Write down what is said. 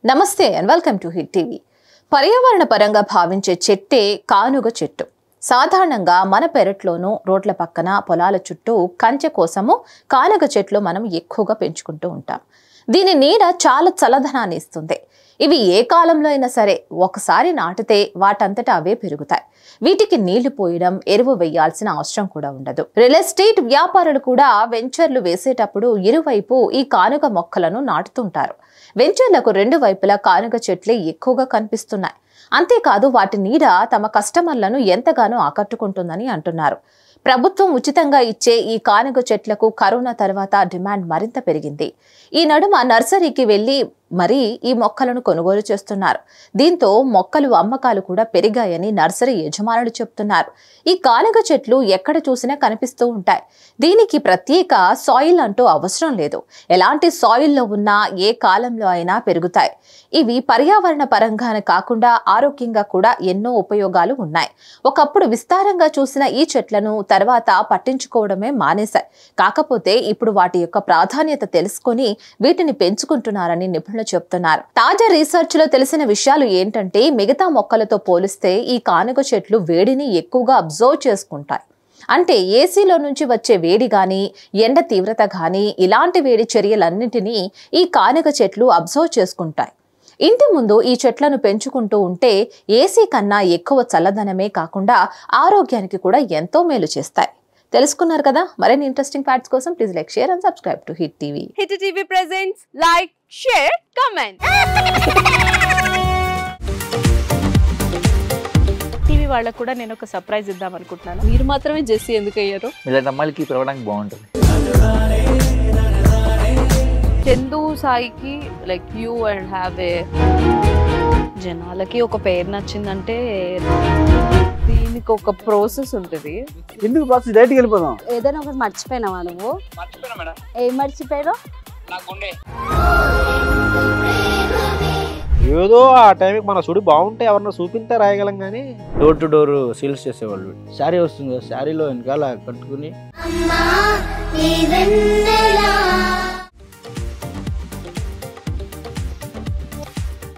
నమస్తే and welcome to hit TV. పర్యావరణ పరంగా భావించే చెట్టే కానుగ చెట్టు. సాధారణంగా మన పెరట్లోనూ రోడ్ల పక్కన పొలాల చుట్టూ కంచె కోసము కానుగ చెట్లు మనం ఎక్కువగా పెంచుకుంటూ ఉంటాం. దీని నీడ చాలా చల్లదనాన్ని ఇస్తుంది. ఇవి ఏ కాలంలో అయినా సరే ఒకసారి నాటితే వాటంతటా అవే పెరుగుతాయి. వీటికి నీళ్లు పోయడం, ఎరువు వేయాల్సిన అవసరం కూడా ఉండదు. రియల్ ఎస్టేట్ వ్యాపారులు కూడా వెంచర్లు వేసేటప్పుడు ఇరువైపు ఈ కానుగ మొక్కలను నాటుతుంటారు. వెంచర్లకు రెండు వైపులా కానుగ చెట్లే ఎక్కువగా కనిపిస్తున్నాయి. అంతేకాదు వాటి నీడ తమ కస్టమర్లను ఎంతగానో ఆకట్టుకుంటుందని అంటున్నారు. ప్రభుత్వం ఉచితంగా ఇచ్చే ఈ కానుగ చెట్లకు కరోనా తర్వాత డిమాండ్ మరింత పెరిగింది. ఈ నడుమ నర్సరీకి వెళ్లి మరీ ఈ మొక్కలను కొనుగోలు చేస్తున్నారు. దీంతో మొక్కలు అమ్మకాలు కూడా పెరిగాయని నర్సరీ యజమానులు చెప్తున్నారు. ఈ కానుగ చెట్లు ఎక్కడ చూసినా కనిపిస్తూ ఉంటాయి. దీనికి ప్రత్యేక సాయిల్ అంటూ అవసరం లేదు. ఎలాంటి సాయిల్లో ఉన్నా ఏ కాలంలో అయినా పెరుగుతాయి. ఇవి పర్యావరణ పరంగానే కాకుండా ఆరోగ్యంగా కూడా ఎన్నో ఉపయోగాలు ఉన్నాయి. ఒకప్పుడు విస్తారంగా చూసిన ఈ చెట్లను తర్వాత పట్టించుకోవడమే మానేశాయి. కాకపోతే ఇప్పుడు వాటి యొక్క ప్రాధాన్యత తెలుసుకొని వీటిని పెంచుకుంటున్నారని నిపుణులు చెప్తున్నారు. తాజా రీసెర్చ్ లో తెలిసిన విషయాలు ఏంటంటే మిగతా మొక్కలతో పోలిస్తే ఈ కానుగ చెట్లు వేడిని ఎక్కువగా అబ్జర్వ్ చేసుకుంటాయి. అంటే ఏసీలో నుంచి వచ్చే వేడి గాని, ఎండ తీవ్రత గాని ఇలాంటి వేడి చర్యలన్నింటినీ ఈ కానుగ చెట్లు అబ్జర్వ్ చేసుకుంటాయి. ఇంటి ముందు ఈ చెట్లను పెంచుకుంటూ ఉంటే ఏసీ కన్నా ఎక్కువ చల్లదనమే కాకుండా ఆరోగ్యానికి కూడా ఎంతో మేలు చేస్తాయి. తెలుసుకున్నారు కదా? మరిన్ని ఇంట్రెస్టింగ్ ఫ్యాక్ట్స్ కోసం please like, share and subscribe to hit TV. Hit TV presents like, share, comment. TV వాళ్ళకు కూడా నేను ఒక సర్ప్రైజ్ ఇద్దాం అనుకుంటున్నాను. మీరు మాత్రమే జెస్సీ ఎందుకు అయ్యారు? ఇలాంటి అమ్మాయిలకి పిలవడానికి బాగుంటుంది. చందు సాయికి like you and have a జనాలకి ఒక పేరు నచ్చిందంటే దీనికి ఒక ప్రాసెస్ ఉంటుంది. ఎందుకు ప్రాసెస్ డైరెక్ట్‌గా వెళ్ళిపోదాం. ఏదైనా ఒకటి మర్చిపోయినావా నువ్వు? మర్చిపోయినా మేడం. ఏం మర్చిపోయావు? నా గుండె. ఏదో ఆ టైంకి మన సుడి బాగుంటే ఎవరన్నా చూపిస్తే రాయగలం కానీ డోర్ టు డోర్ సేల్స్ చేసేవాళ్ళు. శారీ వస్తుంది, శారీలో వెనకాల కట్టుకుని